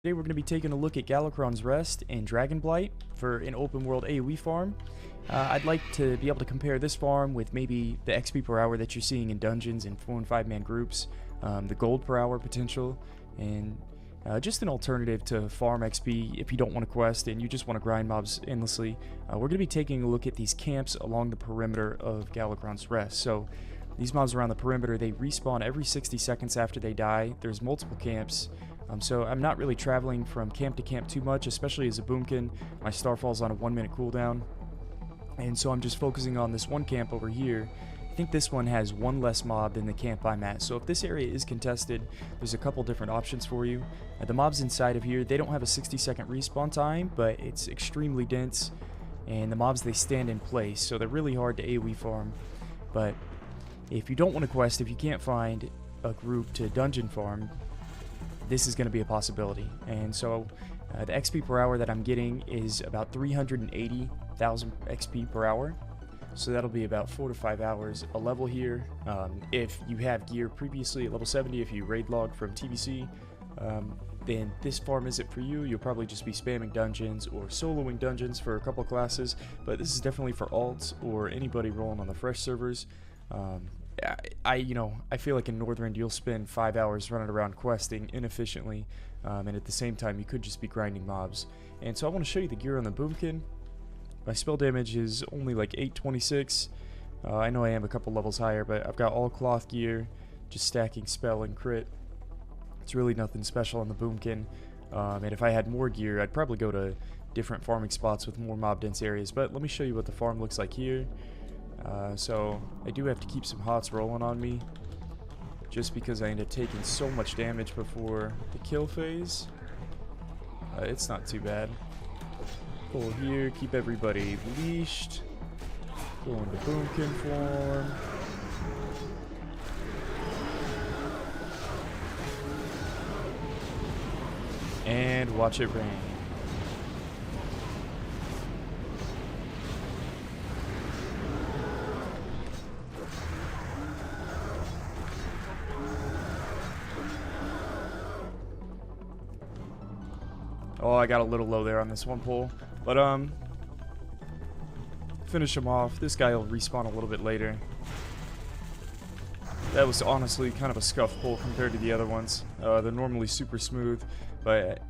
Today we're going to be taking a look at Galakonds Rest and Dragonblight for an open world AOE farm. I'd like to be able to compare this farm with maybe the XP per hour that you're seeing in dungeons and 4 and 5 man groups, the gold per hour potential, and just an alternative to farm XP if you don't want to quest and you just want to grind mobs endlessly. We're going to be taking a look at these camps along the perimeter of Galakonds Rest. So these mobs around the perimeter, they respawn every 60 seconds after they die. There's multiple camps. So I'm not really traveling from camp to camp too much, especially as a Boomkin. My starfall's on a 1-minute cooldown, and so I'm just focusing on this one camp over here. I think this one has one less mob than the camp I'm at, so if this area is contested, there's a couple different options for you. The mobs inside of here, they don't have a 60-second respawn time, but it's extremely dense, and the mobs, they stand in place, so they're really hard to AoE farm. But if you don't want to quest, if you can't find a group to dungeon farm, this is going to be a possibility. And so the XP per hour that I'm getting is about 380,000 XP per hour, so that'll be about 4 to 5 hours a level here. If you have gear previously at level 70, if you raid log from TBC, then this farm isn't for you. You'll probably just be spamming dungeons or soloing dungeons for a couple classes, but this is definitely for alts or anybody rolling on the fresh servers. I feel like in Northrend you'll spend 5 hours running around questing inefficiently, and at the same time you could just be grinding mobs. And so I want to show you the gear on the Boomkin. My spell damage is only like 826. I know I am a couple levels higher, but I've got all cloth gear, just stacking spell and crit. It's really nothing special on the Boomkin. And if I had more gear, I'd probably go to different farming spots with more mob dense areas. But let me show you what the farm looks like here. So I do have to keep some hots rolling on me, just because I end up taking so much damage before the kill phase. It's not too bad. Pull here, keep everybody leashed. Go into Boomkin form. And watch it rain. Oh, I got a little low there on this one pull, but finish him off. This guy will respawn a little bit later. That was honestly kind of a scuff pull compared to the other ones. They're normally super smooth, but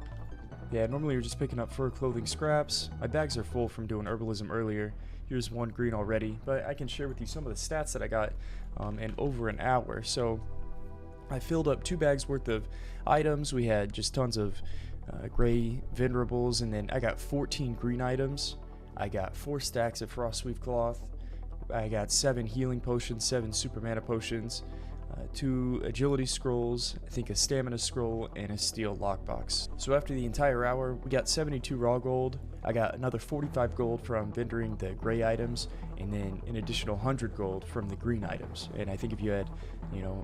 yeah, normally you're just picking up fur, clothing, scraps. My bags are full from doing herbalism earlier. Here's one green already, but I can share with you some of the stats that I got in over an hour. So I filled up 2 bags worth of items. We had just tons of gray venerables, and then I got 14 green items. I got 4 stacks of frostweave cloth. I got 7 healing potions, 7 super mana potions, 2 agility scrolls, I think a stamina scroll, and a steel lockbox. So after the entire hour, we got 72 raw gold. I got another 45 gold from vendoring the gray items, and then an additional 100 gold from the green items. And I think if you had,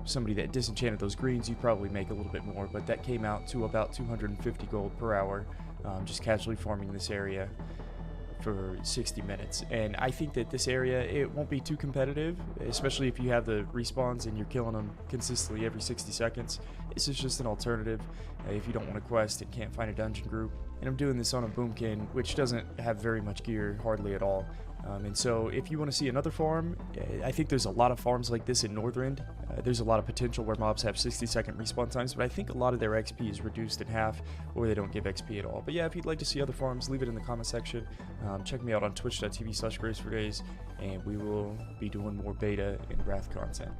somebody that disenchanted those greens, you'd probably make a little bit more, but that came out to about 250 gold per hour, just casually farming this area for 60 minutes. And I think that this area, it won't be too competitive, especially if you have the respawns and you're killing them consistently every 60 seconds. This is just an alternative if you don't want to quest and can't find a dungeon group. And I'm doing this on a Boomkin, which doesn't have very much gear, hardly at all. And so if you want to see another farm, I think there's a lot of farms like this in Northrend. There's a lot of potential where mobs have 60-second respawn times, but I think a lot of their XP is reduced in half, or they don't give XP at all. But yeah, if you'd like to see other farms, leave it in the comment section. Check me out on twitch.tv/gracefordays, and we will be doing more beta and Wrath content.